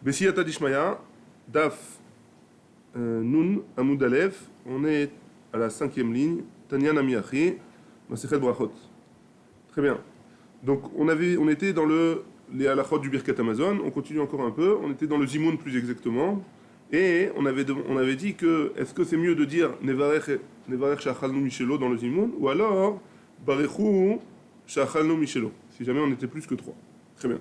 Bessiyata Dishmaya, Daf Nun Amoud Aleph, on est à la 5e ligne, Tanya Namiachi, Masechet Brachot. Très bien. Donc on était dans les halachot du Birkat Amazon, on continue encore un peu, on était dans le Zimoun plus exactement, et on avait dit que, est-ce que c'est mieux de dire Nevarech Shachalnu Mishelo dans le Zimoun, ou alors Barechu Shachalnu Mishelo, si jamais on était plus que 3. Très bien.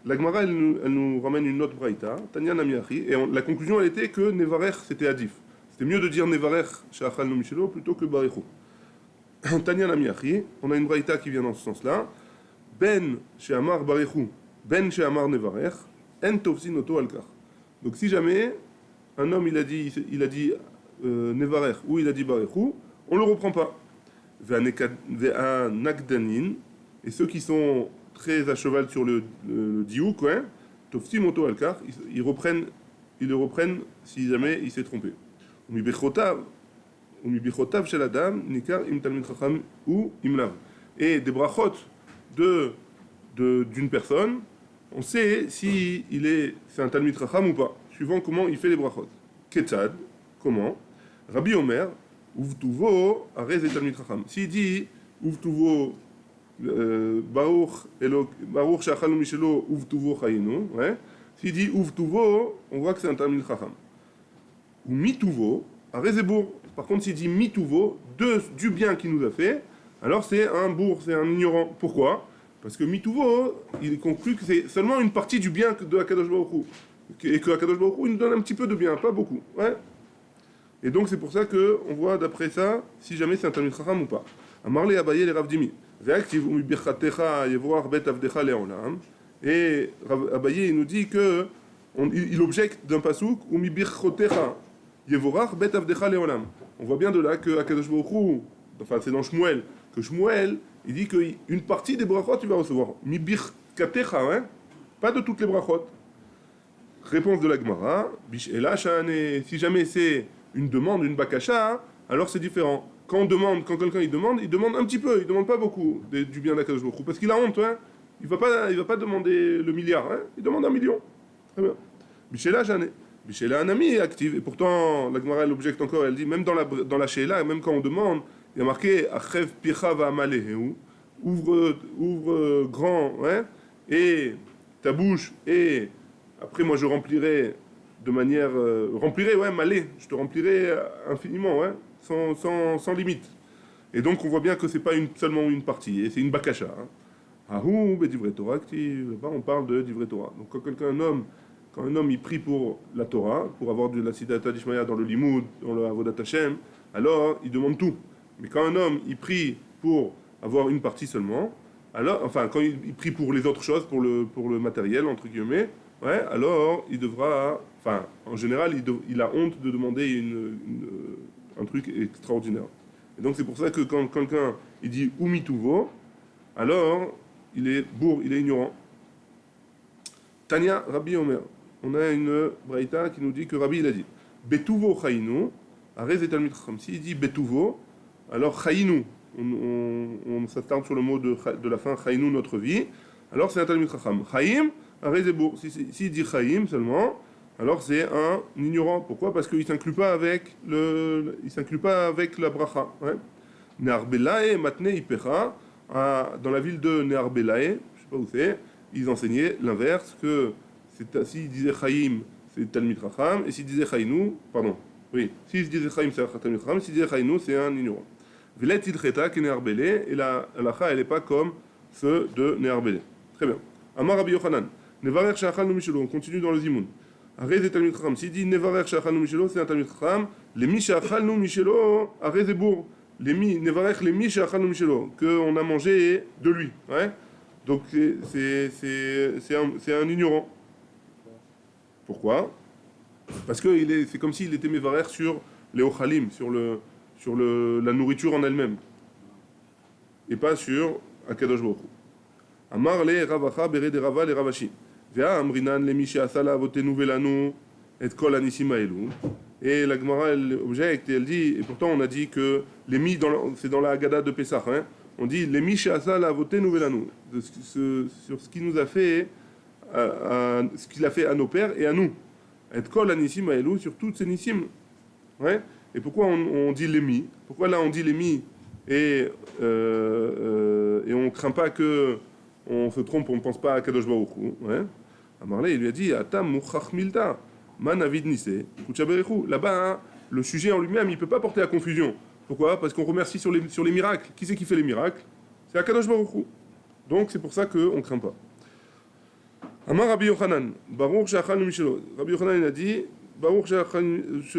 La Gemara, elle nous ramène une autre braïta, Tanya Namiachi, et la conclusion, elle était que Nevarech, c'était Adif. C'était mieux de dire Nevarech Shachalnu Mishelo plutôt que Barechu. Tanya Namiachi, on a une braïta qui vient dans ce sens-là. Ben she'amar barechu, ben she'amar nevarech, en tovsin oto alkar. Donc si jamais un homme il a dit nevarech ou il a dit barechu, on le reprend pas. Ve'anakdanin, et ceux qui sont très à cheval sur le diouk, hein, tovsin oto alkar, ils le reprennent si jamais il s'est trompé. Umibichotav shel adam nikar im talmid chacham ou imlav. Et des brachot d'une personne, on sait si c'est un talmid chacham ou pas, suivant comment il fait les brachot. Ketzad, comment? Rabbi Omer, uvtuvo arez et talmid chacham. S'il dit uvtuvo baruch shachalnu mishelo uvtuvo chayinu, ouais. S'il dit uvtuvo, on voit que c'est un talmid chacham. Ou mituvo arez et bourg. Par contre, s'il dit mituvo, du bien qu'il nous a fait, alors c'est un bourg, c'est un ignorant. Pourquoi? Parce que mituvo, il conclut que c'est seulement une partie du bien de Akadosh Baruch Hu. Et que Akadosh Baruch Hu, il nous donne un petit peu de bien, pas beaucoup. Ouais. Et donc c'est pour ça qu'on voit d'après ça, si jamais c'est un Talmid Chacham ou pas. Amarle Abaye le Rav Dimi. Ve'aktiv umi birchatecha yevorach bet avdecha le'olam. Et Abaye, il nous dit que il objecte d'un pasouk umi birchatecha yevorach bet avdecha le'olam. On voit bien de là que Akadosh Baruch Hu, enfin c'est dans Shmuel, que Shmuel, il dit qu'une partie des brachot tu vas recevoir. Mi birkatecha, hein? Pas de toutes les brachot. Réponse de la Gemara, bish'ela sha'ane, si jamais c'est une demande, une bakasha, alors c'est différent. Quand quelqu'un il demande un petit peu, il demande pas beaucoup du bien d'Akadosh Baruch Hu, parce qu'il a honte, hein? Il va pas demander le milliard, hein? Il demande 1 million. Très bien. Bish'ela sha'ane. Bish'ela anami est active, et pourtant la Gemara elle objecte encore, elle dit même dans la she'ela, même quand on demande, il y a marqué Achev picha va'amalehu, ouvre grand, ouais, et ta bouche, et après moi je remplirai de manière remplirai, ouais, malé, je te remplirai infiniment, ouais, sans limite. Et donc on voit bien que c'est pas seulement une partie, et c'est une bakasha. Hein. Ahou bedivre Torah active, là-bas on parle de divre Torah. Donc quand un homme il prie pour la Torah, pour avoir de la Sidata d'Ishmaïa dans le Limoud, dans le Avodat Hashem, alors il demande tout. Mais quand un homme il prie pour avoir une partie seulement, alors, enfin quand il prie pour les autres choses, pour le matériel entre guillemets, ouais, alors il devra, enfin en général il a honte de demander un truc extraordinaire. Et donc c'est pour ça que quand quelqu'un il dit umituvo, alors il est ignorant. Tanya Rabbi Omer, on a une braïta qui nous dit que Rabbi il a dit betuvo chayinu, arez et talmid chacham. S'il dit betuvo, alors chayinu, on s'attarde sur le mot de la fin, chayinu, notre vie, alors c'est un talmid chacham. Chayim, arez et bourg. S'il dit chayim seulement, alors c'est un ignorant. Pourquoi? Parce qu'il s'inclut pas avec la bracha. Ouais. Nearbelae matne ipecha, dans la ville de Nearbelae, je sais pas où c'est, ils enseignaient l'inverse, que s'il disait chayim, c'est talmid chacham, et s'il disait chayinu, s'il disait chayim, c'est un talmid chacham, s'il disait chayinu, c'est un ignorant. Velet ilcheta ki Nearbelae, et la halacha, elle n'est pas comme ceux de Nearbelae. Très bien. Amar Rabbi Yochanan, nevarer shachalnu mishelo, on continue dans le zimoun. Arez et talmid chacham, s'il dit nevarer shachalnu mishelo, c'est un talmid chacham, les mi shachalnu mishelo, arez et bourg. Nevarech les mi shachalnu mishelo, qu'on a mangé de lui. Ouais? Donc c'est un ignorant. Pourquoi? Parce que c'est comme s'il était mevarer sur les ochalim, sur la nourriture en elle-même, et pas sur Akadosh Baruch Hu. Amar le ravacha bere de rava le ravashi. Vea amrinan le mi she'asala avotenu velanu et kol anisima elu. Et la Gemara elle objecte et elle dit, et pourtant on a dit que les mi c'est dans la Haggadah de Pessah, hein, on dit les mi she'asala avotenu velanu, sur ce qui nous a fait ce qu'il a fait à nos pères et à nous. Et kol anissim aelou, sur toutes ces nissim. Ouais. Et pourquoi on dit l'émi? Pourquoi là on dit l'émi et on craint pas que on se trompe, on ne pense pas à Kadosh Baruch Hu. Ouais. Amarle, il lui a dit Atam muchach milta, man avid nise, kuchaberechu. Là-bas, hein, le sujet en lui-même, il peut pas porter à confusion. Pourquoi? Parce qu'on remercie sur les miracles. Qui c'est qui fait les miracles? C'est Akadosh Baruch Hu. Donc c'est pour ça qu'on ne craint pas. Amar Rabbi Yochanan, Baruch She'achal Mishelo. Rabbi Yochanan il a dit,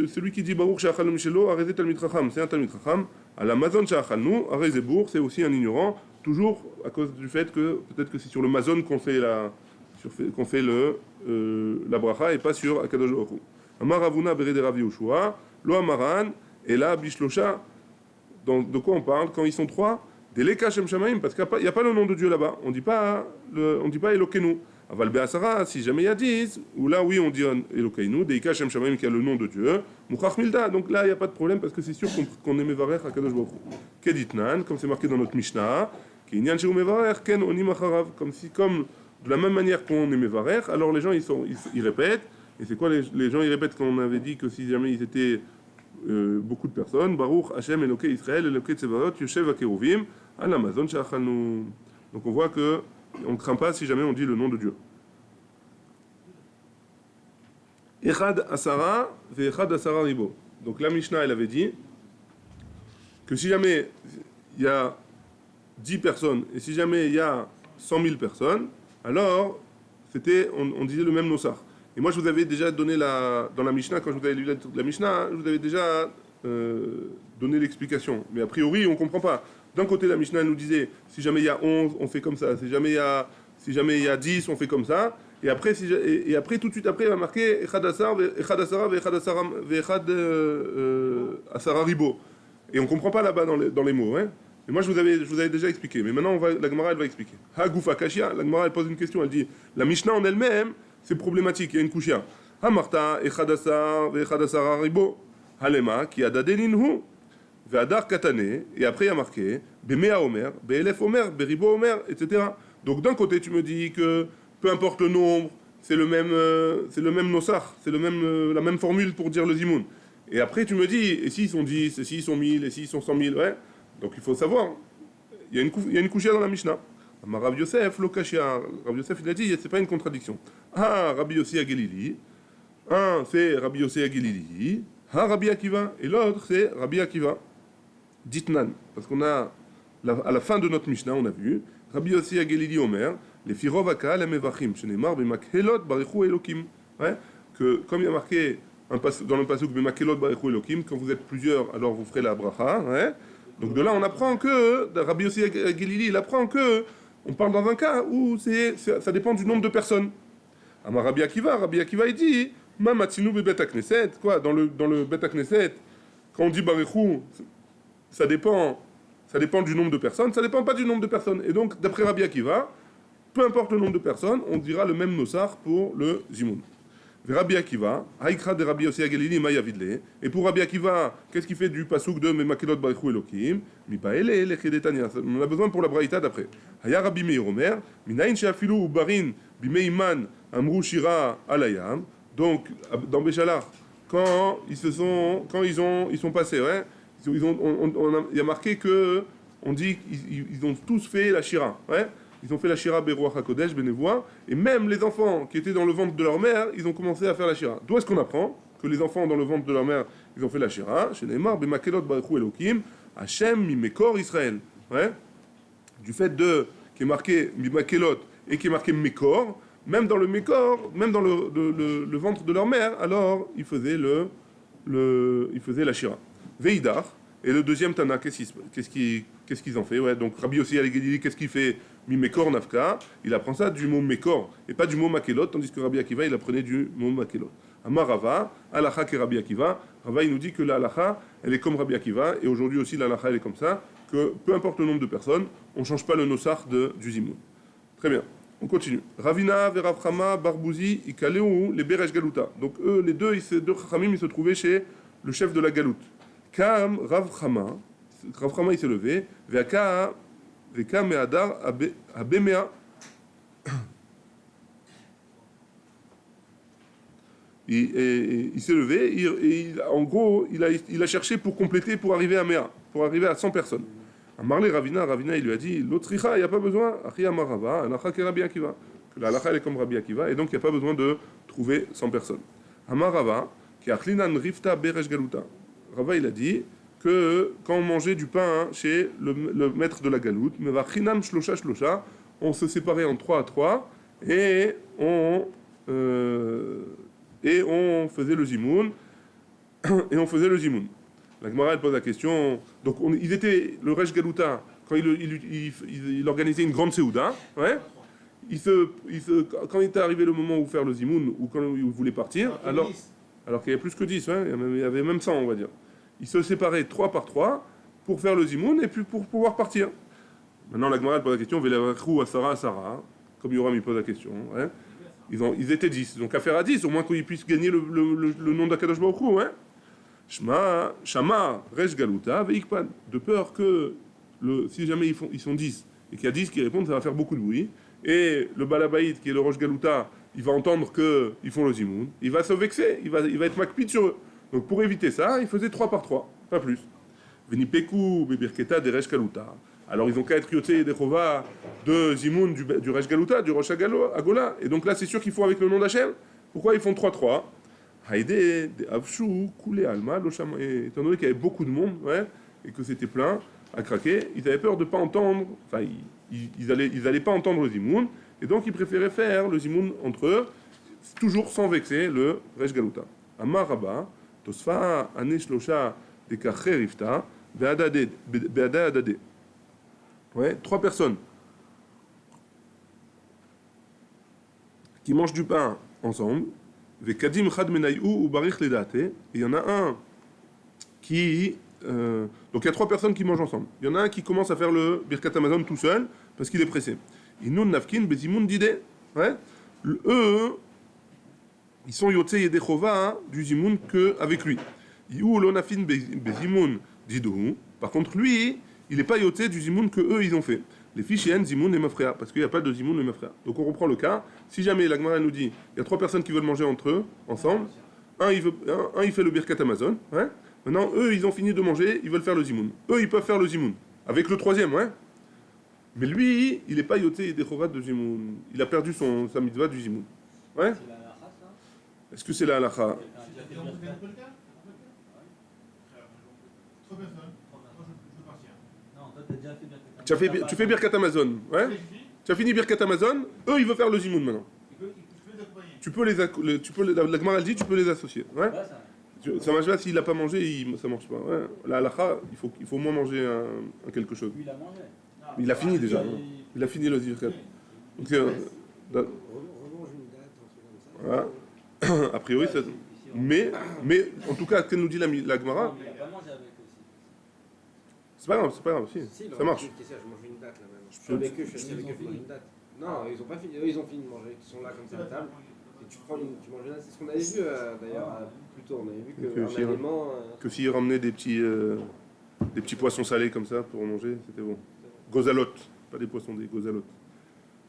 celui qui dit Baruch She'achal Mishelo, Arezé Talmid Chacham, c'est un Talmid Chacham. À la Mazon She'achalnu, Arezé Bour, c'est aussi un ignorant, toujours à cause du fait que peut-être que c'est sur le Mazon qu'on fait la bracha et pas sur Akadosh Baruch Hu. Amar Ravuna Bered Rav Yoshua, Lo Amaran, et là Bishlosha. De quoi on parle quand ils sont trois? Des Leka Shem Shamaim, parce qu'il n'y a pas le nom de Dieu là-bas. On dit pas Elokenu. Aval Be'asara, si jamais il y a 10, ou là oui on dit Elokeinu, des Leka Shem Shamaim qui a le nom de Dieu. Muchach Milda, donc là il n'y a pas de problème parce que c'est sûr qu'on est Mevarech à Kadosh Baruch Hu. Keditnan, comme c'est marqué dans notre Mishnah, Kinyan Sheu Mevarech, Ken Onim Acharav, comme de la même manière qu'on est Mevarech, alors les gens ils répètent. Et c'est quoi les gens ils répètent quand on avait dit que si jamais ils étaient beaucoup de personnes, Baruch Hashem Eloke Israël, Eloke Tsevaot, Yoshev HaKeruvim, Al Amazon She'achalnu. Donc on voit que on ne craint pas si jamais on dit le nom de Dieu. Echad Asara ve'Echad Asara Ribo. Donc la Mishnah elle avait dit que si jamais il y a 10 personnes et si jamais il y a 100 000 personnes, alors on disait le même nosar. Et moi, je vous avais déjà donné dans la Mishnah, quand je vous avais lu la Mishnah, je vous avais déjà donné l'explication. Mais a priori, on ne comprend pas. D'un côté, la Mishnah nous disait, si jamais il y a 11, on fait comme ça. Si jamais il y a 10, on fait comme ça. Et après, tout de suite après, il va marquer Echad Asara, Ve'Echad Asara Ribo. Et on ne comprend pas là-bas dans les mots. Hein. Et moi, je vous avais déjà expliqué. Mais maintenant, la Gemara, elle va expliquer. Hagoufa Kashia, la Gemara, elle pose une question. Elle dit, la Mishnah en elle-même, c'est problématique, il y a une kushia. Hamarta, Echadasar, Echadasar Haribo, Halema, qui a dadeninhu, Ve'adar Katane, et après il y a marqué, Bemea Omer, Be'elef Omer, Beribo Omer, etc. Donc d'un côté, tu me dis que peu importe le nombre, c'est le même nosar, c'est la même formule pour dire le zimoun. Et après, tu me dis, et s'ils sont 10, et s'ils sont 1000, et s'ils sont 100 000, ouais. Donc il faut savoir, il y a une kushia dans la Mishnah. Rav Yosef, Lokashia. Rav Yosef, il a dit, c'est pas une contradiction. Ah, Rabbi Yossi à Galili. Un, c'est Rabbi Yossi à Galili. Ah, Rabbi Akiva. Et l'autre, c'est Rabbi Akiva. Ditnan. Parce qu'on a, à la fin de notre Mishnah, on a vu, Rabbi Yossi à Galili Omer, les Firov Aka, les Mevachim, Shenemar, Bemakhelot, Barichu Elokim. Ouais, que, comme il y a marqué dans le pasuk, Bemakhelot, Barichu Elokim, quand vous êtes plusieurs, alors vous ferez la bracha. Ouais. Donc de là, on apprend que, Rabbi Yossi à Galili, il apprend que, on parle dans un cas où ça dépend du nombre de personnes. Amar Rabbi Akiva il dit Ma matzinu be Bet HaKnesset, quoi, dans le Bet HaKnesset, quand on dit Barichou, ça dépend du nombre de personnes, ça dépend pas du nombre de personnes. Et donc, d'après Rabbi Akiva, peu importe le nombre de personnes, on dira le même nosar pour le Zimoun. Rabbi Akiva, Haïkra de Rabbi Yossi Agelili Mayavidle. Et pour Rabbi Akiva, qu'est-ce qu'il fait du pasouk de Memakelot Barichou Elokim? Mipaele, Lechedetania. On a besoin pour la braïta d'après. Haya Rabbi Meir Omer, Minaïn Sheafilu Barin, Bimeiman, Amrou Shira Alayam. Donc, dans Béchalar, quand ils sont passés, ouais, il y a marqué que, on dit qu'ils ont tous fait la Shira, ouais. Ils ont fait la Shira Beruach HaKodesh, Benevoa, et même les enfants qui étaient dans le ventre de leur mère, ils ont commencé à faire la Shira. D'où est-ce qu'on apprend que les enfants dans le ventre de leur mère, ils ont fait la Shira? Chez Neymar, Bemakelot Barichou Elokim, Hashem Mimekor Israël. Ouais. Du fait qui est marqué Bimakelot et qui est marqué Mekor, même dans le Mekor, même dans le ventre de leur mère, alors ils faisaient la Shira. Veidar. Et le deuxième Tana, qu'est-ce qu'ils ont fait? Ouais, donc Rabbi Yossi al-Galili, qu'est-ce qu'il fait? Mi-Mekor Nafka, il apprend ça du mot Mekor, et pas du mot Makelot, tandis que Rabbi Akiva, il apprenait du mot Makelot. Amar Rava, Alacha qui est Rabbi Akiva, Rava, il nous dit que la Alacha, elle est comme Rabbi Akiva, et aujourd'hui aussi la Alacha, elle est comme ça, que peu importe le nombre de personnes, on ne change pas le nosar du Zimoun. Très bien, on continue. Ravina, Veravchama, Barbouzi, Ikaleu, les Beresh Galuta. Donc eux, les deux Chachamim, ils se trouvaient chez le chef de la Galoute. Kam Rav Chama, il s'est levé, Veka Meadar Abemea. il s'est levé, en gros, il a cherché pour compléter, pour arriver à Méa, pour arriver à 100 personnes. À Marley Ravina, il lui a dit, l'autricha, il n'y a pas besoin, Achi Amarava, Anacha ke Rabbi Akiva. Que la halacha elle est comme Rabbi Akiva, et donc il n'y a pas besoin de trouver 100 personnes. Amarava, qui a Achlinan Rifta Beresh Galuta. Rava, il a dit que quand on mangeait du pain chez le maître de la galoute, mais va Chinam Shlosha Shlosha, on se séparait en 3 à 3, et on faisait le zimoun, La Gemara, elle pose la question, donc ils étaient, le Resh Galuta, quand il organisait une grande séouda, ouais, quand il était arrivé le moment où faire le zimoun, ou quand il voulait partir, alors qu'il y avait plus que 10, ouais, il y avait même 100, on va dire. Ils se séparaient 3 par 3 pour faire le zimoun et puis pour pouvoir partir. Maintenant, la Gemara pose la question, Velavrou Asara Asara, comme Yoram il pose la question. Ouais. Ils étaient 10, donc à faire à 10, au moins qu'ils puissent gagner le nom d'Akadosh Baruch Hu. Ouais. Shama, Resh Galuta, Veikpan. De peur que, si jamais ils sont 10, et qu'il y a 10 qui répondent, ça va faire beaucoup de bruit. Et le Balabaïd, qui est le Rosh Galuta, il va entendre qu'ils font le zimoun, il va se vexer, il va être makpid sur eux. Donc pour éviter ça, il faisait 3 par 3, pas plus. Venipeku, Bebirketa, des Resh Galuta. Alors ils ont qu'à être yoté des Chova de Zimoun, du Resh Galuta, du Rosh Agola. Et donc là, c'est sûr qu'ils font avec le nom d'Hachem. Pourquoi ils font 3-3 Haïdé, des Avchou, Koulé, Alma, Locham. Étant donné qu'il y avait beaucoup de monde, ouais, et que c'était plein, à craquer, ils avaient peur de ne pas entendre, enfin, ils allaient pas entendre le Zimoun, et donc ils préféraient faire le Zimoun entre eux, toujours sans vexer le Resh Galuta. Amar Rabba, Tosfa, Anesh Losha, des Kaché Rifta, Beada Adade. Ouais, 3 personnes qui mangent du pain ensemble, Vekadim Chad Menayou ou Barich Ledate, et il y en a un qui. Donc il y a 3 personnes qui mangent ensemble. Il y en a un qui commence à faire le Birkat Hamazon tout seul, parce qu'il est pressé. Inun Nafkin Bezimoun Dide. Ouais. Eux, ils sont Yotze Yedechova du Zimoun qu'avec lui. Iou Lonafin Bezimoun Didou. Par contre, lui, il n'est pas Yotze du Zimoun que eux ils ont fait. Les fichiens Zimoun et Mafrea, parce qu'il n'y a pas de Zimoun et Mafrea. Donc on reprend le cas. Si jamais la Gemara nous dit il y a 3 personnes qui veulent manger entre eux, ensemble, un il fait le Birkat Hamazon, ouais. Maintenant, eux, ils ont fini de manger, ils veulent faire le zimoun. Eux, ils peuvent faire le zimoun. Avec le 3e, ouais. Mais lui, il n'est pas yoté des chovat de zimoun. Il a perdu sa mitzvah du zimoun. Ouais. C'est la halakha, ça ? Est-ce que c'est la halakha ? Trois personnes. Moi, je veux partir. Non, toi, t'as déjà fait Birkat. Tu fais Birkat Hamazon, ouais. Tu as fini Birkat Hamazon, eux, ils veulent faire le zimoun maintenant. Tu peux les accompagner. La Gemara elle dit, tu peux les associer, ouais. Ça marche pas, s'il n'a pas mangé, ça marche pas. Ouais. La halakha, il faut au moins manger un quelque chose. Lui, il a mangé. Il a fini déjà. Il a fini le zirkat. Donc, Remange une date, un truc comme ça. voilà. A priori, ça. Mais en tout cas, ce qu'elle nous dit la Gemara. Non, mais il a pas mangé avec aussi. C'est pas grave, si. Ça marche. Je mange une date là même. Je suis avec eux, je suis avec eux, je mange une date. Non, ils ont pas fini. Eux, ils ont fini de manger. Ils sont là comme ça à la table. Et tu manges une date. C'est ce qu'on avait vu d'ailleurs plus tôt. On avait vu qu'un aliment. Que s'ils ramenaient des petits poissons salés comme ça pour manger, c'était bon. Gozalotes, pas des poissons, des gozalotes.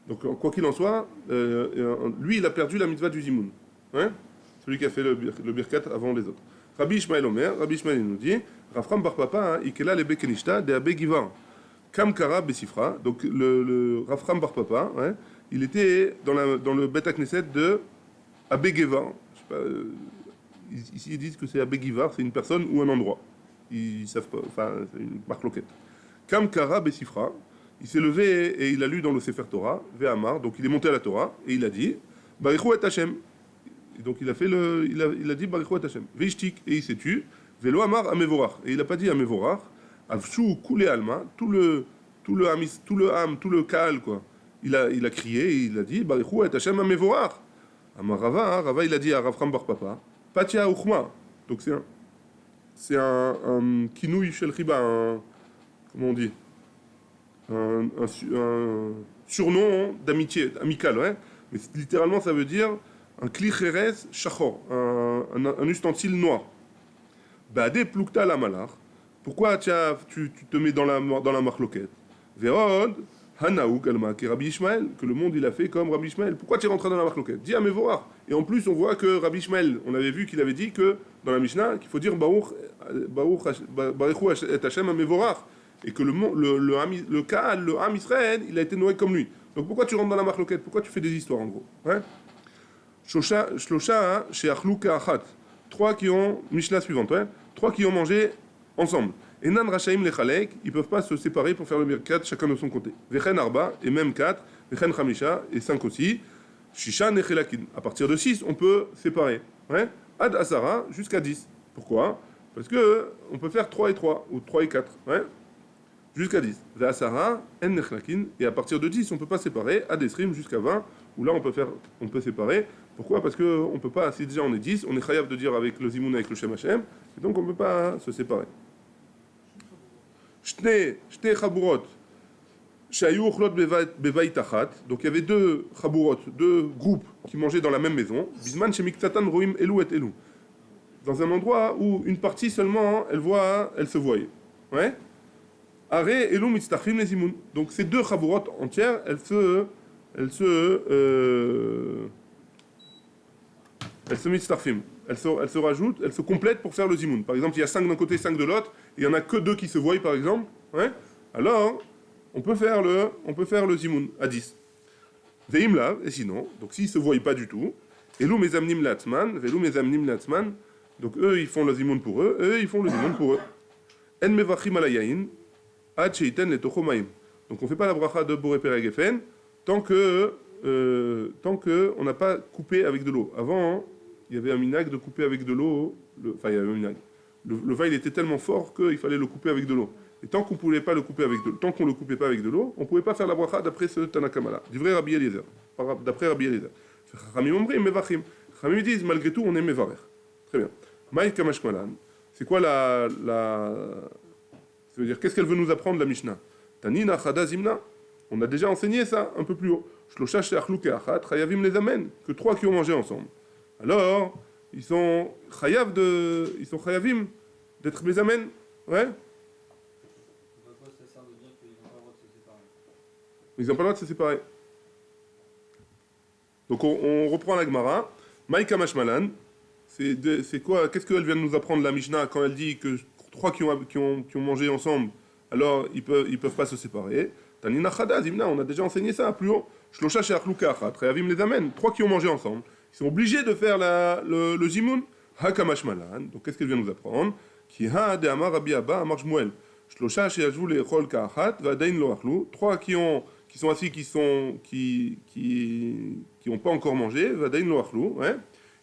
Donc, quoi qu'il en soit, lui, il a perdu la mitzvah du zimoun. Ouais, celui qui a fait le birkat avant les autres. Rabbi Ishmael Omer, Rabbi Ishmael nous dit, Rafram bar papa, ikela le bekenishta de abe givar. Kam kara besifra. Donc, le Rafram bar papa, ouais, il était dans le Bet HaKnesset de Abe Givar. Je sais pas, ici, ils disent que c'est Abe Givar, c'est une personne ou un endroit. Ils savent pas, enfin, c'est une marque loquette. Kam kara besifra. Il s'est levé et il a lu dans le Sefer Torah, Ve'amar, donc il est monté à la Torah, et il a dit, Barichou et Hashem. Et donc il a dit Barichou et Hashem. Veishtik, et il s'est tu, Velo Amar Amevorach. Et il n'a pas dit Amevorach, Avshu Koulé Alma, tout le Kaal, quoi. Il a crié, et il a dit, Barichou et Hashem Amevorach. Amar Rava, il a dit à Rav Ram bar papa, Patia Uchma. Donc c'est un kinouï shel riba, comment on dit, un surnom d'amitié, amical, ouais. Mais littéralement, ça veut dire un kli cheres shachor, un ustensile noir. Bade plukta la malar. Pourquoi tu te mets dans la marloquette? Veod Hanaouk Alma, qui est Rabbi Ishmael, que le monde il a fait comme Rabbi Ishmael. Pourquoi tu es rentré dans la marloquette? Dis à Mevorach. Et en plus, on voit que Rabbi Ishmael, on avait vu qu'il avait dit que dans la Mishnah, qu'il faut dire Baruch et Hashem à Mevorach. Et que le Kaal, le Ham Israël, il a été noé comme lui. Donc pourquoi tu rentres dans la marloquette? Pourquoi tu fais des histoires en gros? Shlosha chez Achlou Ka'achat. Trois qui ont, Mishnah suivante, trois qui ont mangé ensemble. Et Nan Rachaim Lechalek, ils ne peuvent pas se séparer pour faire le Birkat chacun de son côté. Vechen Arba, et même 4, Vechen Chamisha, et 5 aussi. Shisha Nechelakin. À partir de 6, on peut séparer. Ad Asara, jusqu'à 10. Pourquoi? Parce que on peut faire 3 et 3, ou 3 et 4. Jusqu'à 10. Ve Asara, En Nechelakin, et à partir de 10, on ne peut pas séparer. Ad Esrim, jusqu'à 20, où là, on peut séparer. Pourquoi? Parce qu'on ne peut pas, si déjà on est 10, on est chayav de dire avec le Zimoun, avec le Shem Hashem, et donc on ne peut pas se séparer. Shne chaburot, shayu ochlot bevait achat. Donc il y avait deux chaburot, deux groupes qui mangeaient dans la même maison. Bisman shemiktatan roim elu et elu. Dans un endroit où une partie seulement, elle se voyait. Are elu mitztachim les zimoun. Donc ces deux chaburot entières, elles se mitztachim. Elles se rajoutent, elles se complètent pour faire le zimoun. Par exemple, il y a 5 d'un côté, 5 de l'autre, et il n'y en a que 2 qui se voient, par exemple. Alors, on peut faire le zimoun à 10. Veim là, et sinon, donc s'ils ne se voient pas du tout, elou mezamnim latzman, velou mezamnim latzman, donc eux, ils font le zimoun pour eux, ils font le zimoun pour eux. En mevachim alayain, ad sheiten letocho maim. Donc on ne fait pas la bracha de Boré Perek Geffen tant que on n'a pas coupé avec de l'eau. Avant, il y avait un minag de couper avec de l'eau. Enfin, il y avait un minag. Le vin, il était tellement fort qu'il fallait le couper avec de l'eau. Et tant qu'on ne le coupait pas avec de l'eau, on ne pouvait pas faire la bracha d'après ce Tanakamala. Du vrai Rabbi Eliezer. D'après Rabbi Eliezer. Chamim omrim mevachim. Chamim disent, malgré tout, on est mevarer. Très bien. Maïk kamashmalan. C'est quoi ça veut dire, qu'est-ce qu'elle veut nous apprendre, la Mishnah? Tanina chada zimna. On a déjà enseigné ça un peu plus haut. Shlosha she'achlu ke'achat, chayavim les amen. Que 3 qui ont mangé ensemble. Alors, ils sont chayavim d'être mes amen. Pourquoi ça sert de dire qu'ils n'ont pas le droit de se séparer? Ils n'ont pas le droit de se séparer. Donc on reprend la Gemara. Maïka Mashmalan, c'est quoi? Qu'est-ce qu'elle vient de nous apprendre, la Mishnah, quand elle dit que 3 qui ont mangé ensemble, alors ils peuvent pas se séparer. Tanina Chada, Zimna, on a déjà enseigné ça plus haut. Shlosha she'achlu ke'achat, chayavim les amen. 3 qui ont mangé ensemble. Ils sont obligés de faire le zimoun. Hakamashmalan. Donc qu'est-ce qu'elle vient nous apprendre? Ki ha de amar Rabbi Abba amar Shmuel. Shlosha sheyashvu le'echol ka'achat va'adain lo achlu. 3 qui sont assis, qui ont pas encore mangé, va'adain lo achlu.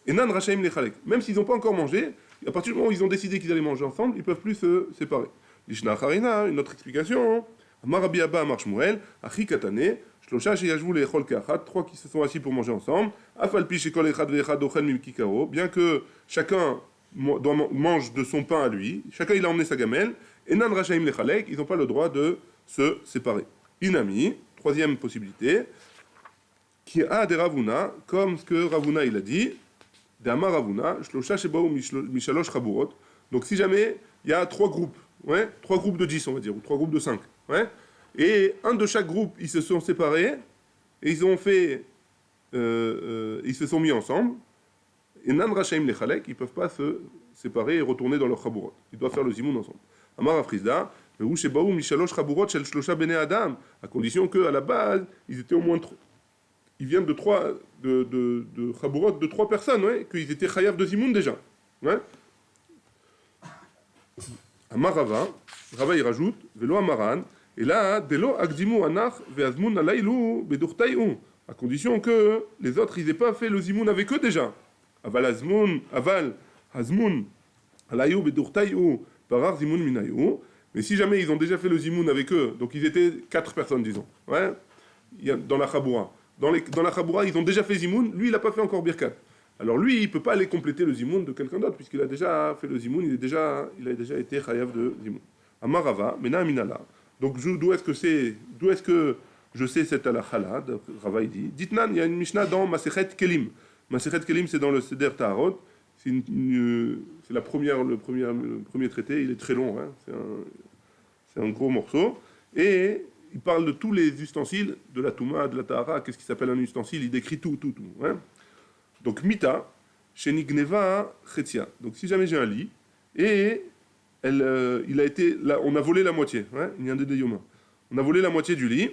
Et nan rachaim lechalek. Même s'ils n'ont pas encore mangé, à partir du moment où ils ont décidé qu'ils allaient manger ensemble, ils peuvent plus se séparer. Lishna Harina, une autre explication. Amar Rabbi Abba amar Shmuel. Achi katane. Shlosha sheyashvu le'echol ka'achat. 3 qui se sont assis pour manger ensemble. Afalpi shekol echad ve'echad ochel mimkikaro. Bien que chacun mange de son pain à lui, chacun il a emmené sa gamelle. Et nan rachaim lechalek, ils n'ont pas le droit de se séparer. Inami, troisième possibilité. Qui a des Ravuna, comme ce que Ravuna il a dit. D'Amar Ravuna, Shlosha shebaou mishalosh chaburot. Donc si jamais il y a 3 groupes, 3 groupes de 10 on va dire, ou 3 groupes de 5, et un de chaque groupe ils se sont séparés, et ils se sont mis ensemble, et nan rachaim lechalek, ils ne peuvent pas se séparer et retourner dans leur chaburot. Ils doivent faire le zimoun ensemble. Amar Afrizda, ve'hu shebaou mishalosh chaburot shel shlosha bnei adam, à condition qu'à la base, ils étaient au moins 3. Ils viennent de chaburot de 3 personnes, qu'ils étaient chayav de zimoun déjà. Amar Rava il rajoute, velo amaran, et là, delo akdimu anach ve'azmun alaylu bedurtayu, à condition que les autres, ils n'aient pas fait le zimoun avec eux déjà. Aval hazmun alaylu bedurtayu parar zimoun minayu, mais si jamais ils ont déjà fait le zimoun avec eux, donc ils étaient 4 personnes, disons, dans la chaboura. Dans la chaboura, ils ont déjà fait zimoun, lui il n'a pas fait encore birkat. Alors lui, il ne peut pas aller compléter le zimoun de quelqu'un d'autre, puisqu'il a déjà fait le zimoun, il a déjà été chayav de zimoun. Amarava, mena aminala. Donc d'où est-ce que je sais cette halakha-là? Rava il dit, Ditnan, il y a une Mishnah dans Masechet Kelim. Masechet Kelim, c'est dans le Seder Taharot. C'est le premier traité, il est très long, c'est un gros morceau. Et il parle de tous les ustensiles, de la Touma, de la Tahara, qu'est-ce qui s'appelle un ustensile, il décrit tout. Hein. Donc, Mita, chez Nigneva, Chetia. Donc, si jamais j'ai un lit, et il a été, là, on a volé la moitié, hein, il y a un de Yoma. On a volé la moitié du lit,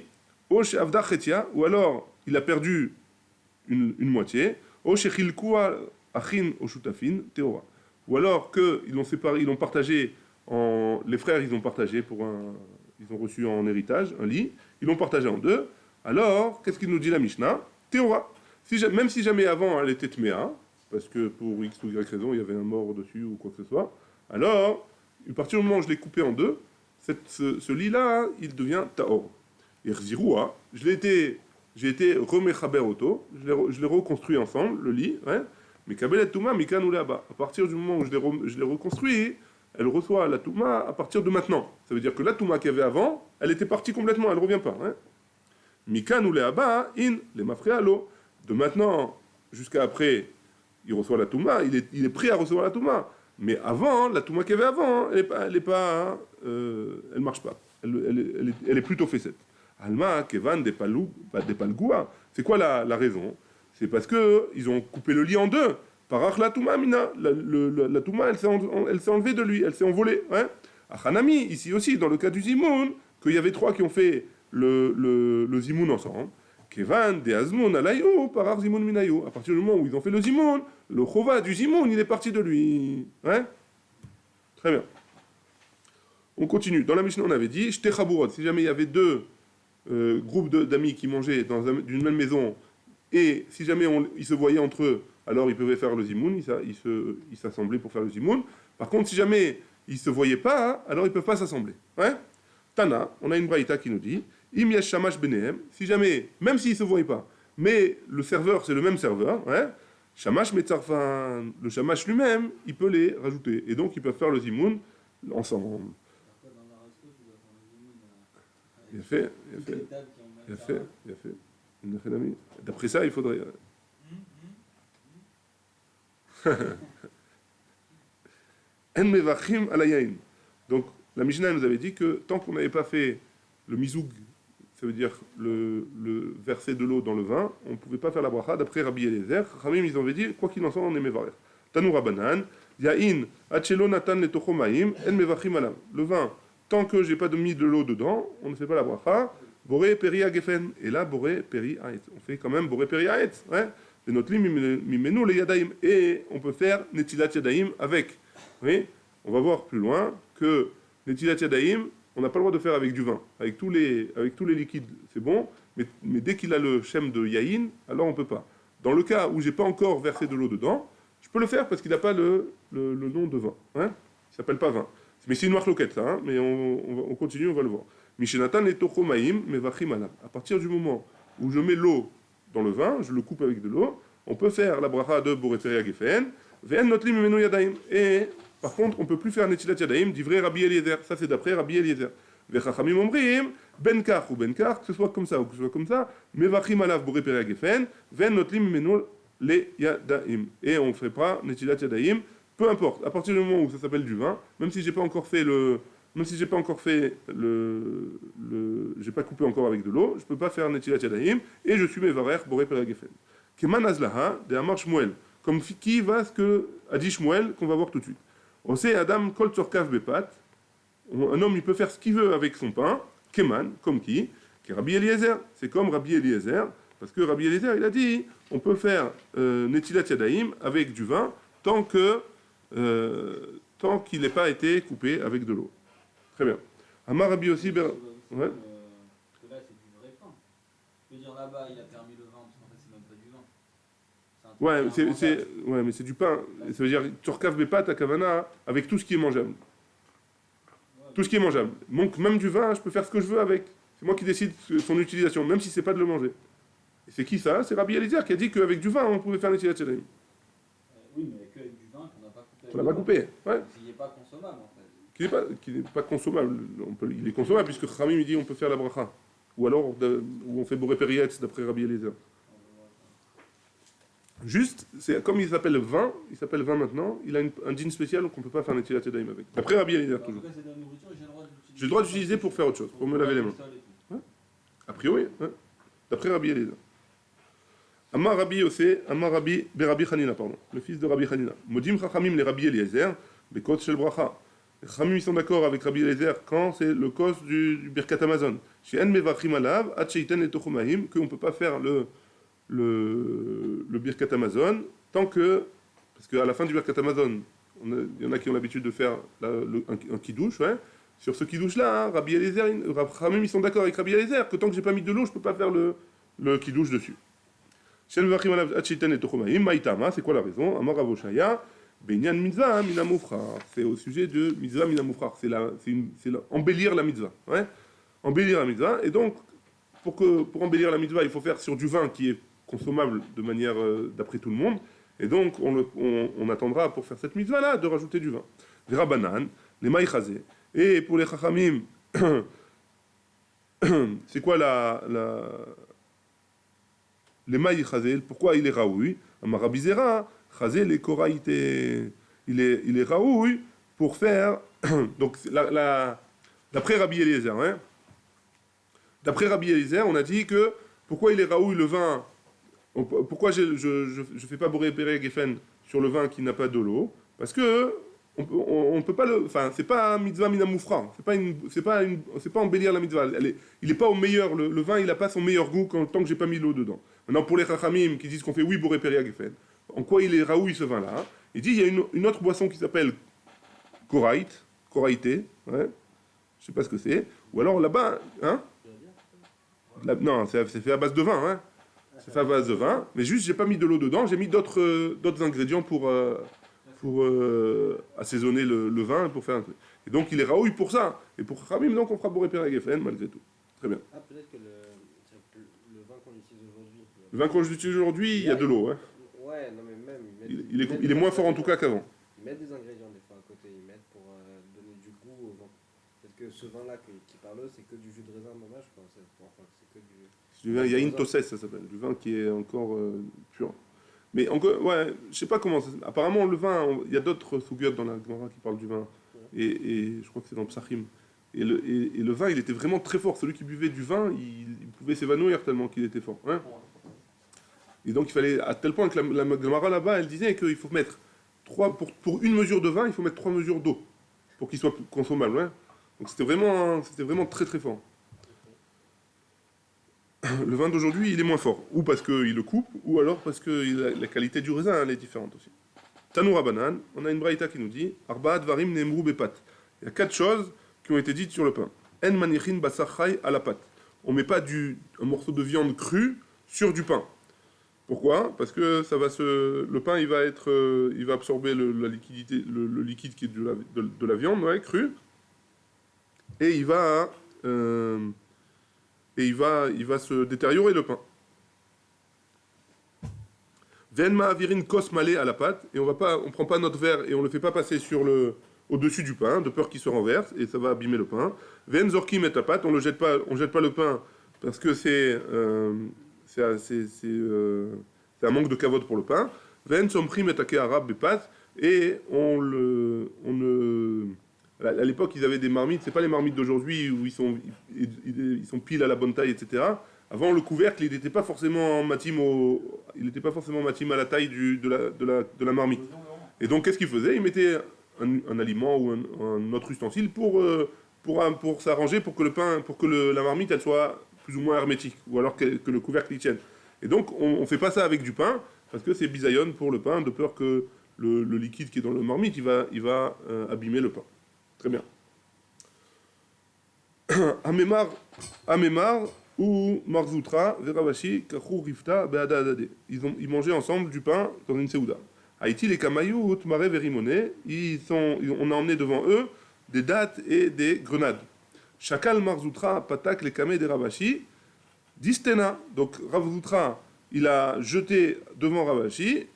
ou chez Avda Chetia, ou alors il a perdu une moitié, ou chez Chilkua Achin Oshutafin, Teora. Ou alors qu'ils l'ont séparé, ils l'ont partagé, les frères ils ont partagé ils ont reçu en héritage un lit, ils l'ont partagé en deux. Alors, qu'est-ce qu'il nous dit la Mishnah? Théora. Même si jamais avant elle était Tméa, parce que pour X ou Y raison il y avait un mort dessus ou quoi que ce soit, alors, à partir du moment où je l'ai coupé en deux, ce lit-là, il devient Taor. Et Rziroua, j'ai été remechaber auto, je l'ai reconstruit ensemble, le lit, ouais. Mais Kabelet Touma, Mikan ou là-bas. À partir du moment où je l'ai reconstruit, elle reçoit la Touma à partir de maintenant. Ça veut dire que la Touma qu'il y avait avant, elle était partie complètement, elle ne revient pas. Hein. Mikan ou là-bas, in, les mafréalo. De maintenant jusqu'à après, il reçoit la Touma, il est prêt à recevoir la Touma. Mais avant, la Touma qu'il y avait avant, elle marche pas. Elle est plutôt faisette. Alma, Kevan, Depalgoua. C'est quoi la raison? C'est parce qu'ils ont coupé le lit en deux. Parach la Touma, Mina. La Touma, elle s'est enlevée de lui, elle s'est envolée. Hein. Achanami, ici aussi, dans le cas du Zimoun, qu'il y avait trois qui ont fait le Zimoun ensemble. Kevan, de Azmoun, Alayou, Parach Zimoun Minayou. À partir du moment où ils ont fait le Zimoun, le Chova du Zimoun, il est parti de lui. Hein. Très bien. On continue. Dans la Mishnah, on avait dit, Shte Chaburot, si jamais il y avait deux groupes d'amis qui mangeaient dans une même maison, et si jamais ils se voyaient entre eux, alors ils pouvaient faire le zimoun, ils s'assemblaient pour faire le zimoun. Par contre, si jamais ils ne se voyaient pas, alors ils ne peuvent pas s'assembler. Ouais. Tana, on a une braïta qui nous dit, Im yash shamash benehem, si jamais, même s'ils ne se voyaient pas, mais le serveur, c'est le même serveur, ouais, shamash metzarfan, le shamash lui-même, il peut les rajouter. Et donc, ils peuvent faire le zimoun ensemble. Bien fait. D'après ça, il faudrait... Donc, la Mishnah nous avait dit que tant qu'on n'avait pas fait le mizoug, ça veut dire le verser de l'eau dans le vin, on ne pouvait pas faire la bracha d'après Rabbi Eliezer. Ramim, ils avaient dit, quoi qu'il en soit, on est mevarer. Tanou Rabanan, Yain, Achelo Natan Letocho Maim, En Mevachim Alam. Le vin, tant que j'ai pas mis de l'eau dedans, on ne fait pas la bracha. Boré Peri Agefen. Et là, Boré Peri Aet. On fait quand même Boré Peri Aet. Ouais. Et notre lim mimenu le Yadaim. Et on peut faire Netilat Yadaim avec. Oui. On va voir plus loin que Netilat Yadaim, on n'a pas le droit de faire avec du vin. Avec tous les liquides, c'est bon. Mais dès qu'il a le shem de Yaïn, alors on ne peut pas. Dans le cas où j'ai pas encore versé de l'eau dedans, je peux le faire parce qu'il n'a pas le nom de vin. Hein. Il ne s'appelle pas vin. Mais c'est une marloquette, ça, hein, mais on continue, on va le voir. Mishenatan et tochomaim mevachim alam. À partir du moment où je mets l'eau dans le vin, je le coupe avec de l'eau, on peut faire la bracha de Boreferi Agefen, ve'en notlim mimenu yadaim. Et par contre, on ne peut plus faire netilat yadaim d'ivrei Rabbi Eliezer. Ça, c'est d'après Rabbi Eliezer. Ve'chachamim omrim, benkar ou benkar, que ce soit comme ça ou que ce soit comme ça, mevachim alav Boreferi Agefen, ve'en notlim mimenu le yadaim. Et on ne fait pas netilat yadaim. Peu importe, à partir du moment où ça s'appelle du vin, même si j'ai pas encore fait j'ai pas coupé encore avec de l'eau, je peux pas faire netilat yadayim et je suis mevarer boré peragefen. Keman azlaha de Amar Shmuel, comme qui va ce que a dit Shmuel qu'on va voir tout de suite. On sait Adam kol tzorkav bepat, un homme il peut faire ce qu'il veut avec son pain. Keman, comme qui Rabbi Eliezer, c'est comme Rabbi Eliezer, parce que Rabbi Eliezer il a dit on peut faire netilat yadayim avec du vin tant qu'il n'ait pas été coupé avec de l'eau. Très bien. Amar Rabbi aussi... Ouais. Parce que là, c'est du vrai pain. Je veux dire, là-bas, il a permis le vin, parce qu'en fait, c'est même pas du vin. Ouais, mais c'est du pain. Ça veut dire, Tsorkav Bepat à Kavana, avec tout ce qui est mangeable. Ouais, tout ce qui est mangeable. Donc, même du vin, je peux faire ce que je veux avec. C'est moi qui décide son utilisation, même si c'est pas de le manger. Et c'est qui ça? C'est Rabbi Eliezer qui a dit qu'avec du vin, on pouvait faire l'utilisation. Oui, mais qu'avec du vin qu'on n'a pas coupé. On l'a pas coupé, ouais. Il n'est pas consommable, en fait. Qui n'est pas consommable. Il est consommable puisque Khamim il dit on peut faire la bracha. Ou alors où on fait Boré Perietz d'après Rabbi Eliezer. Juste, c'est comme il s'appelle vin maintenant, il a un dîne spécial qu'on ne peut pas faire un netilat yadayim avec. D'après Rabbi Eliezer toujours. En tout cas, c'est de la nourriture, j'ai le droit d'utiliser. J'ai le droit d'utiliser pour faire autre chose, pour me laver les mains. priori, hein, d'après Rabbi Eliezer. Amar Rabbi Yossé, Amar Rabbi Berabi Hanina, pardon, le fils de Rabbi Hanina. Modim Chachamim les Rabbi Eliezer, Bekot Shel Bracha. Les Chachamim ils sont d'accord avec Rabbi Eliezer quand c'est le cause du Birkat Amazon. Chez En Mevachim Alav, Ad Sheiten et Tochumahim, qu'on ne peut pas faire le Birkat Amazon tant que, parce qu'à la fin du Birkat Amazon, il y en a qui ont l'habitude de faire un kiddush, ouais. Sur ce kiddush-là, hein, Rabbi Eliezer, Chachamim ils sont d'accord avec Rabbi Eliezer que tant que j'ai pas mis de l'eau, je peux pas faire le kiddush dessus. C'est quoi la raison? Amar Rav Oshaya, Benyan mitzvah mina mufrar. C'est au sujet de mitzvah mina mufrar. C'est embellir la mitzvah. Ouais? Embellir la mitzvah. Et donc, pour embellir la mitzvah, il faut faire sur du vin qui est consommable de manière d'après tout le monde. Et donc, on attendra pour faire cette mitzvah-là de rajouter du vin. Les rabanan, les maïchazé. Et pour les chachamim, c'est quoi les maïs chazé, pourquoi il est raoui? Amarabizera, chazé les koraïté. Il est raoui pour faire. Donc, d'après Rabbi Eliezer, hein, d'après Rabbi Eliezer, on a dit que pourquoi il est raoui le vin? Pourquoi je fais pas boré péré geffen sur le vin qui n'a pas de l'eau? Parce que on peut pas le. Enfin, c'est pas mitzvah minamoufra. C'est pas embellir la mitzvah. Il est pas au meilleur. Le vin, il a pas son meilleur goût tant que j'ai pas mis l'eau dedans. Maintenant, pour les chachamim qui disent qu'on fait oui boré péria geffen, en quoi il est raoui ce vin-là? Il dit il y a une autre boisson qui s'appelle koraïté, ouais. Je sais pas ce que c'est. Ou alors là-bas, hein? Non, c'est fait à base de vin, hein. C'est fait à base de vin, mais juste j'ai pas mis de l'eau dedans. J'ai mis d'autres ingrédients pour assaisonner le vin, pour faire un truc. Et donc il est raoui pour ça. Et pour Chachamim, donc on fera boré péria geffen malgré tout. Très bien. Ah, peut-être que le vin qu'on utilise aujourd'hui. Le vin qu'on utilise aujourd'hui, il y a de l'eau, hein. Ouais, non mais même. Il est moins fort en tout cas qu'avant. Ils mettent des ingrédients des fois à côté, ils mettent pour donner du goût au vin. Peut-être que ce vin-là qui parle, c'est que du jus de raisin dommage, quoi. Enfin, c'est que du. Il y a une tossesse, ça s'appelle, du vin qui est encore pur. Mais encore, ouais, je sais pas comment. Apparemment, le vin, il y a d'autres sougiotes dans la Gemara qui parlent du vin. Et je crois que c'est dans Psachim. Et le vin, il était vraiment très fort. Celui qui buvait du vin, il pouvait s'évanouir tellement qu'il était fort. Hein. Et donc, il fallait, à tel point que la Gemara là-bas, elle disait qu'il faut mettre pour une mesure de vin, il faut mettre 3 mesures d'eau pour qu'il soit consommable. Hein. Donc, c'était vraiment très très fort. Le vin d'aujourd'hui, il est moins fort. Ou parce qu'il le coupe, ou alors parce que la qualité du raisin, elle est différente aussi. Tanoura Banan, on a une braïta qui nous dit Arbaat varim nemru bepat. Il y a 4 choses qui ont été dites sur le pain. En manichin basar chay à la pâte. On ne met pas un morceau de viande crue sur du pain. Pourquoi? Parce que le pain, il va absorber la liquidité, le liquide qui est de la viande, ouais, crue, et il va se détériorer le pain. Venma avirin kos malé à la pâte, et on prend pas notre verre et on le fait pas passer au-dessus du pain, de peur qu'il se renverse, et ça va abîmer le pain. Ven zorkim et la pâte, on jette pas le pain parce que c'est un manque de kavod pour le pain. Ven somchim et ake arabe bepat, et à l'époque, ils avaient des marmites, c'est pas les marmites d'aujourd'hui où ils sont pile à la bonne taille, etc. Avant, le couvercle, il n'était pas forcément matim à la taille de la marmite. Et donc, qu'est-ce qu'ils faisaient? Ils mettaient un aliment ou un autre ustensile pour s'arranger pour que la marmite elle soit plus ou moins hermétique, ou alors que le couvercle y tienne. Et donc, on fait pas ça avec du pain parce que c'est bisaïon pour le pain, de peur que le liquide qui est dans le marmite, il va abîmer le pain. Très bien. Amemar ou Marzoutra, Veravashi, Kachou Rifta, Beada Adade. Ils mangeaient ensemble du pain dans une séouda. Haïti, les Kamayou, Mare Verimone, on a emmené devant eux des dattes et des grenades. Chakal Marzoutra, Patak, les Kamé des Ravashi, Distena. Donc Ravzoutra, il a jeté devant Ravashi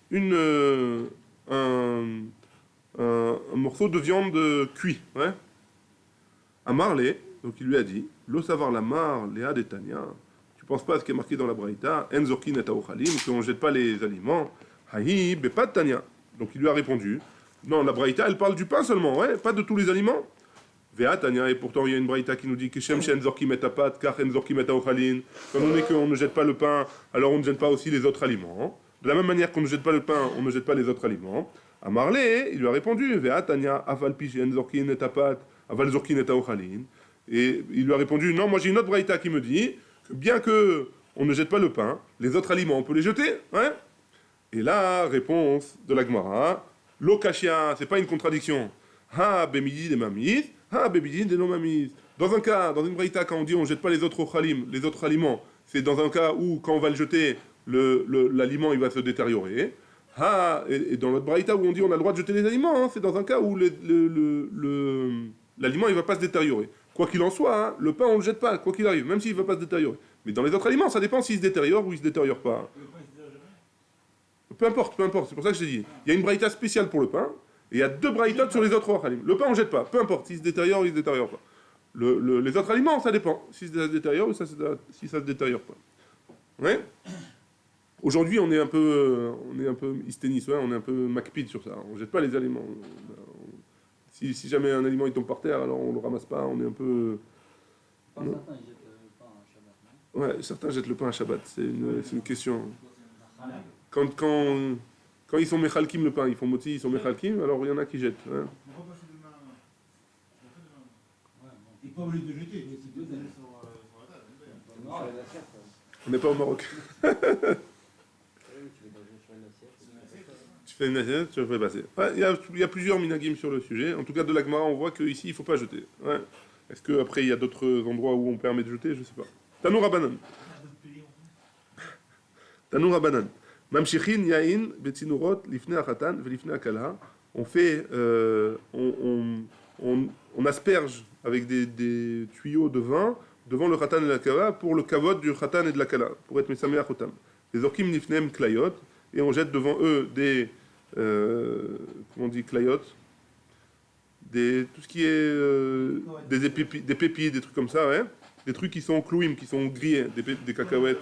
un morceau de viande cuit, ouais. À Marley, donc il lui a dit, l'eau savoir la mar, léa de Tania, tu penses pas à ce qui est marqué dans la Braïta, en zorkin et taochalim, qu'on ne jette pas les aliments, haï, bepat Tania. Donc il lui a répondu, non, la Braïta, elle parle du pain seulement, ouais, pas de tous les aliments. Ve'atania, et pourtant il y a une braïta qui nous dit que Shem Shen Zorkim et Apat, Kach En Zorkim et Ochalin. Quand on dit qu'on ne jette pas le pain, alors on ne jette pas aussi les autres aliments. De la même manière qu'on ne jette pas le pain, on ne jette pas les autres aliments. À Marley, il lui a répondu Ve'atania, Aval Pi Shen Zorkim et Apat, Aval Zorkim et Ochalin. Et il lui a répondu non, moi j'ai une autre braïta qui me dit que bien que on ne jette pas le pain, les autres aliments on peut les jeter. Hein. Et là, réponse de la Gemara Lokashia, c'est pas une contradiction. Ha bemidi des mamis, ha bemidi des non-mamis. Dans un cas, dans une braïta, quand on dit on ne jette pas les autres ochalim, les autres aliments, c'est dans un cas où, quand on va le jeter, l'aliment il va se détériorer. Ha, et dans l'autre braïta où on dit on a le droit de jeter les aliments, hein, c'est dans un cas où l'aliment il va pas se détériorer. Quoi qu'il en soit, hein, le pain on le jette pas, quoi qu'il arrive, même s'il ne va pas se détériorer. Mais dans les autres aliments, ça dépend s'il se détériore ou il se détériore pas. Peu importe, c'est pour ça que je t'ai dit. Il y a une braïta spéciale pour le pain, et il y a deux braïtas sur les autres ochalim. Le pain, on ne jette pas, peu importe, s'il se détériore ou il ne se détériore pas. Les autres aliments, ça dépend, si ça se détériore ou si ça se détériore pas. Ouais. Aujourd'hui, on est un peu hysténis, ouais, on est un peu macpide sur ça. On ne jette pas les aliments. Si jamais un aliment il tombe par terre, alors on ne le ramasse pas, on est un peu... Certains ils jettent le pain à Shabbat, non? Ouais, certains jettent le pain à Shabbat, c'est une question. Quand ils sont mechalkim le pain, ils font moti, ils sont mechalkim, alors il y en a qui jettent. Hein. Il n'est pas obligé de jeter, mais c'est deux sur la table. On n'est pas au Maroc. Tu fais une assiette, tu le fais passer. Ouais, il y a plusieurs minagim sur le sujet. En tout cas, de la Gemara, on voit qu'ici, il ne faut pas jeter. Ouais. Est-ce qu'après, il y a d'autres endroits où on permet de jeter? Je ne sais pas. Tanour Abanan. Tanour Abanan. Mamshichin yain betinurot lifne achatan velifne akala. On fait, on asperge avec des tuyaux de vin devant le khatan et la kala pour le kavod du khatan et de la kala, pour être mesameach otam. Les orkim nifnem klayot, et on jette devant eux des comment on dit klayot, tout ce qui est des pépites, des trucs comme ça, ouais, des trucs qui sont clouim, qui sont grillés, des cacahuètes,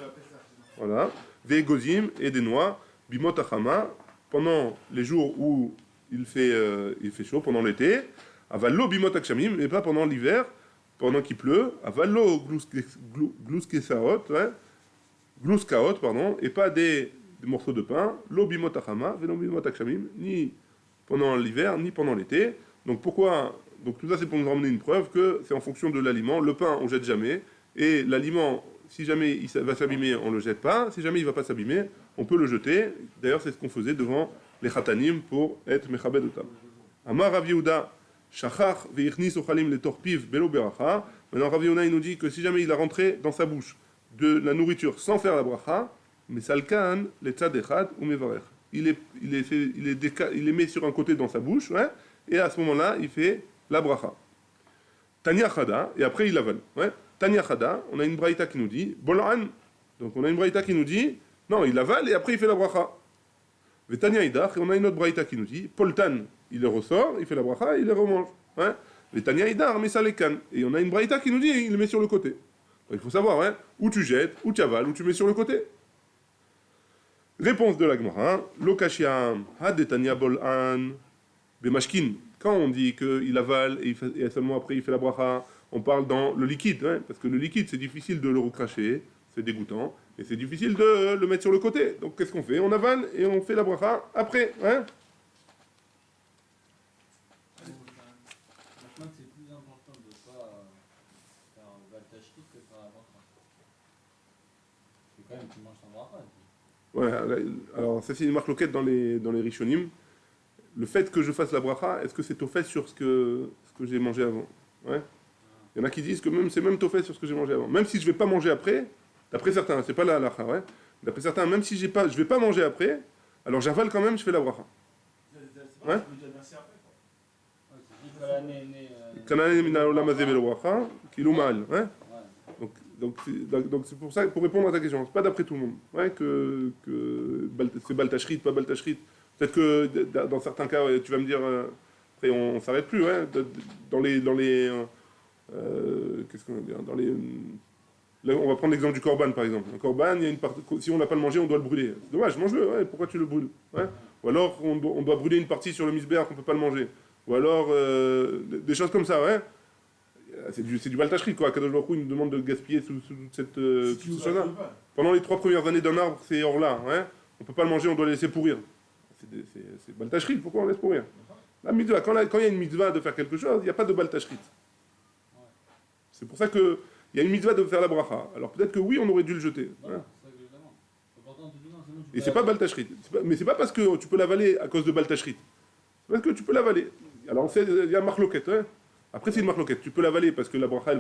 voilà, des gozim et des noix, bimot achama, pendant les jours où il fait chaud, pendant l'été, avallo bimot akshamim, mais pas pendant l'hiver, pendant qu'il pleut, avallo gluskesaot, ouais, gluskaot, pardon, et pas des morceaux de pain, lo bimot achama, velo bimot akshamim, ni pendant l'hiver, ni pendant l'été. Donc pourquoi? Donc tout ça c'est pour nous ramener une preuve que c'est en fonction de l'aliment. Le pain on jette jamais, et l'aliment, si jamais il va s'abîmer, on le jette pas. Si jamais il va pas s'abîmer, on peut le jeter. D'ailleurs c'est ce qu'on faisait devant les khatanim pour être mechabed otam. Amar Rav Yehuda shachach veichnis ochalim le torpiv belo beracha. Maintenant Rav Yehuda il nous dit que si jamais il a rentré dans sa bouche de la nourriture sans faire la bracha, mais salkan le tzad echad ou mevarech. Il les met sur un côté dans sa bouche, ouais, et à ce moment-là, il fait la bracha. Tanya Chada, et après il avale. Ouais. Tanya Chada, on a une braïta qui nous dit, Bolan, donc on a une braïta qui nous dit, non, il avale et après il fait la bracha. Et Tanya Idach, et on a une autre braïta qui nous dit, Poltan, il les ressort, il fait la bracha, il les remange. Ouais. Et Tanya Idach, mais ça les canne. Et on a une braïta qui nous dit, il les met sur le côté. Donc, il faut savoir, hein, où tu jettes, où tu avales, où tu mets sur le côté. Réponse de la Gemara, Lokashiam, Hadetania Bolan, Bemashkin. Quand on dit qu'il avale et seulement après il fait la bracha, on parle dans le liquide, hein, parce que le liquide c'est difficile de le recracher, c'est dégoûtant, et c'est difficile de le mettre sur le côté. Donc qu'est-ce qu'on fait? On avale et on fait la bracha après. Hein. Maintenant c'est plus important de ne pas faire un baltachrit que faire la bracha. C'est quand même tu manges sans bracha. Ouais, alors ça c'est une marque loquette dans les rishonim. Le fait que je fasse la bracha, est-ce que c'est tofet sur ce que j'ai mangé avant? Ouais. Il y en a qui disent que c'est même tofet sur ce que j'ai mangé avant. Même si je ne vais pas manger après, d'après certains, c'est pas la halakha, ouais. D'après certains, même si je ne vais pas manger après, alors j'avale quand même, je fais la bracha. Ouais. Kanane min ha'olam hazeh velo bracha, kilu ma'al. Ouais. Donc c'est pour ça, pour répondre à ta question, c'est pas d'après tout le monde, ouais, que c'est baltachrit, pas baltachrit. Peut-être que dans certains cas, tu vas me dire, après on s'arrête plus, ouais, dans les qu'est-ce qu'on va dire, là, on va prendre l'exemple du korban par exemple. Un korban, il y a une partie, si on n'a pas le mangé, on doit le brûler. C'est dommage, mange-le, ouais, pourquoi tu le brûles, ouais. Ou alors on doit brûler une partie sur le misbéach, on peut pas le manger. Ou alors des choses comme ça, ouais. c'est du baltachrit, quoi. Kadosh Baruch Hu, il nous demande de gaspiller toute cette Si tu toute veux chose-là. pas. Pendant les 3 premières années d'un arbre, c'est hors là. Hein. On ne peut pas le manger, on doit le laisser pourrir. C'est baltachrit, pourquoi on laisse pourrir? La mitzvah, quand il y a une mitzvah de faire quelque chose, il n'y a pas de baltachrit. C'est pour ça qu'il y a une mitzvah de faire la bracha. Alors peut-être que oui, on aurait dû le jeter. Non, Hein. c'est ça que je demande. Pourtant, tu dis non, c'est bon, tu Et peux c'est pas la- baltachrit. Mais c'est pas parce que tu peux l'avaler à cause de baltachrit. C'est parce que tu peux l'avaler. Alors il y a marloquette. Hein. Après c'est une marloquette. Tu peux l'avaler parce que la bracha elle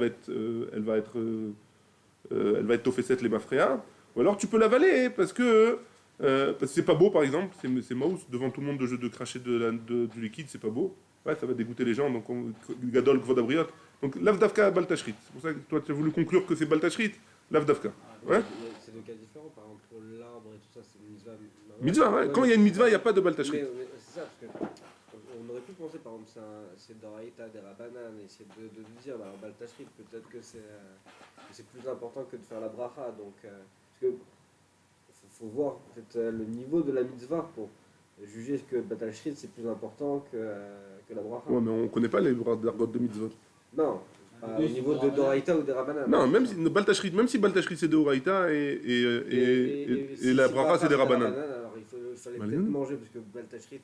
va être tofeset les mafréas. Ou alors tu peux l'avaler parce que c'est pas beau par exemple. C'est maus devant tout le monde de cracher du liquide, c'est pas beau. Ouais, ça va dégoûter les gens. Donc gadol kvod abriot. Donc lavdavka baltachrit. C'est pour ça que toi tu as voulu conclure que c'est baltachrit. Lavdavka. Ouais. C'est deux cas différents, par exemple, pour l'arbre et tout ça, c'est une mitzvah. Mitzvah. Ouais. Quand il y a une mitzvah, il n'y a pas de baltachrit. Mais c'est ça, parce que on aurait pu penser, par exemple, c'est d'Oraïta, des Rabanan, et essayer de dire, bah, Baltachrit, peut-être que c'est plus important que de faire la bracha. Donc, parce que faut voir en fait, le niveau de la mitzvah pour juger que Baltachrit c'est plus important que la bracha. Ouais, mais on connaît pas les d'argot de mitzvot. Non, au niveau de d'Oraïta ou des Rabanan. Non, même si Baltachrit c'est de Horaïta et la bracha c'est des Rabanan. Alors il fallait Bah, peut-être non. manger parce que Baltachrit,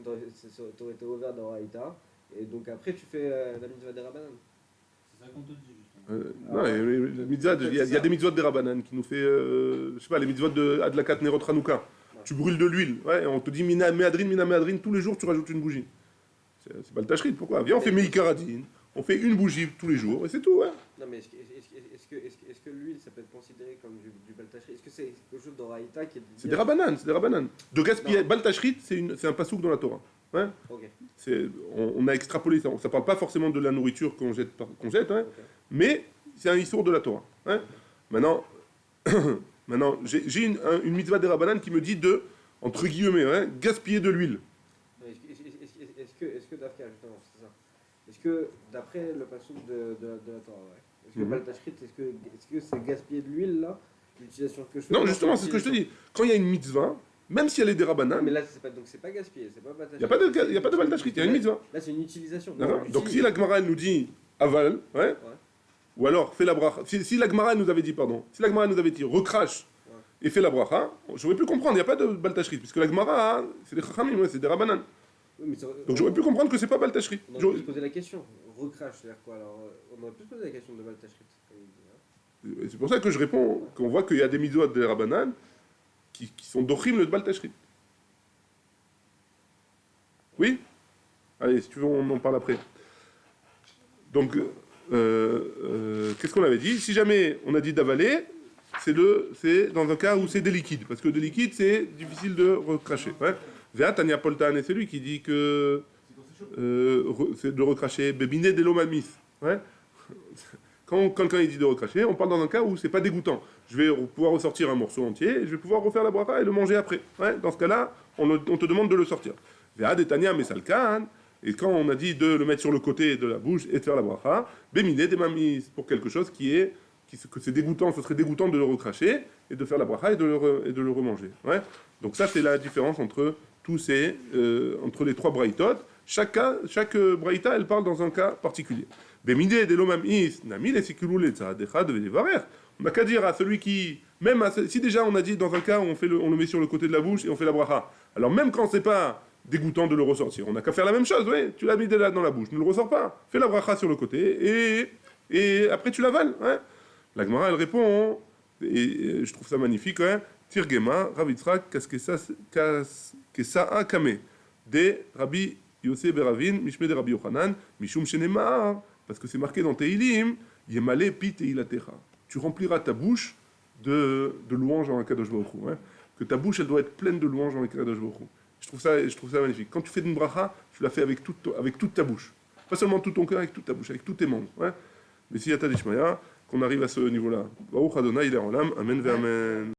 t'aurais été ouvert d'Oraïta. Et donc après tu fais la mitzvah des Rabanan. C'est ça qu'on te dit, justement. Non, les mitzvot, il y a des mitzvot des Rabanan qui nous fait, je sais pas, les mitzvot de Adlakat Nerot Hanouka. Tu brûles de l'huile, ouais, et on te dit mina méadrine, tous les jours tu rajoutes une bougie. C'est Baltachrit, pourquoi? Viens, on fait Meikaradin, on fait une bougie tous les jours, et c'est tout, ouais. Non mais est-ce que l'huile ça peut être considéré comme du Baltachrit? Est-ce que c'est quelque chose d'Oraïta qui est... C'est des Rabanan, c'est des Rabanan. De gaspiller, Non. Baltachrit, c'est un pasouk dans la Torah. Ouais. Ok. On a extrapolé ça. Ça parle pas forcément de la nourriture qu'on jette, hein, Ok. mais c'est un issour de la Torah. Hein. Maintenant, j'ai une mitzvah des Rabbanan qui me dit de, entre guillemets, hein, gaspiller de l'huile. Est-ce que Dafka, justement, c'est ça. Est-ce que, d'après le passage de la Torah, ouais, est-ce que Mhm. Baltachrit, est-ce que c'est gaspiller de l'huile, là, l'utilisation que je fais? Non, justement, c'est ce que je te dis. Quand il y a une mitzvah, même si elle est des Non, Rabbanan, mais là, c'est pas gaspiller, c'est pas Baltachrit. il n'y a pas de Baltachrit, il y a une mitzvah. Là, c'est une utilisation. D'accord. On Donc si l'utilise. la Gemara elle nous dit aval, ouais, ou alors fais la bracha, si la Gemara elle nous avait dit, si la Gemara elle nous avait dit recrache et fais la bracha, j'aurais pu comprendre, il n'y a pas de Baltachrit, puisque la Gemara, hein, c'est des Chachamim, ouais, c'est des Rabbanan. Oui, mais Donc j'aurais pu comprendre que c'est pas Baltachrit. On aurait pu se poser la question. Recrache, c'est-à-dire quoi? Alors, on aurait pu se poser la question de Baltachrit. Comme il dit, hein. Et c'est pour ça que je réponds, qu'on voit qu'il y a des mitzvot des Rabbanan qui sont dochim le Baltachrit. Oui? Allez, si tu veux, on en parle après. Donc, qu'est-ce qu'on avait dit? Si jamais on a dit d'avaler, c'est dans un cas où c'est des liquides. Parce que des liquides, c'est difficile de recracher. Ouais. Véa Tania Poltan, c'est lui qui dit que c'est de recracher bébiné de l'omamis. Ouais. Quand quelqu'un il dit de recracher, on parle dans un cas où c'est pas dégoûtant. Je vais pouvoir ressortir un morceau entier, et je vais pouvoir refaire la bracha et le manger après. Ouais. Dans ce cas-là, on te demande de le sortir. Véa de Tania Mesalkan. Et quand on a dit de le mettre sur le côté de la bouche et de faire la bracha, béminé des mamis, pour quelque chose que c'est dégoûtant, ce serait dégoûtant de le recracher et de faire la bracha et de le remanger. Ouais. Donc ça c'est la différence entre entre les trois braïtot. Chaque braïta elle parle dans un cas particulier. Béminé des lomamis, nami les sikulou les tzadechad vevarer. On n'a qu'à dire à celui qui, si déjà on a dit dans un cas où on le met sur le côté de la bouche et on fait la bracha. Alors même quand c'est pas dégoûtant de le ressortir. On n'a qu'à faire la même chose, ouais. Tu l'as mis là dans la bouche, ne le ressors pas. Fais la bracha sur le côté et après tu l'avales. Ouais. La Gemara elle répond, et je trouve ça magnifique, hein. Tirgema, Ravitzrak, Kesa'a Kame, de Rabbi Yosef Beravin, Mishme de Rabbi Yochanan, Mishum Shenemar, parce que c'est marqué dans Teilim, Yemale Pi Teilatecha. Tu rempliras ta bouche de louanges en Akadosh Baruch Hu, hein. Que ta bouche elle doit être pleine de louanges en Akadosh Baruch Hu. Je trouve ça magnifique. Quand tu fais une bracha, tu la fais avec toute ta bouche. Pas seulement tout ton cœur, avec toute ta bouche, avec tous tes membres. Ouais. Mais si y a ta qu'on arrive à ce niveau-là. Baruch Adonai, il est en l'âme. Amen, ve amen.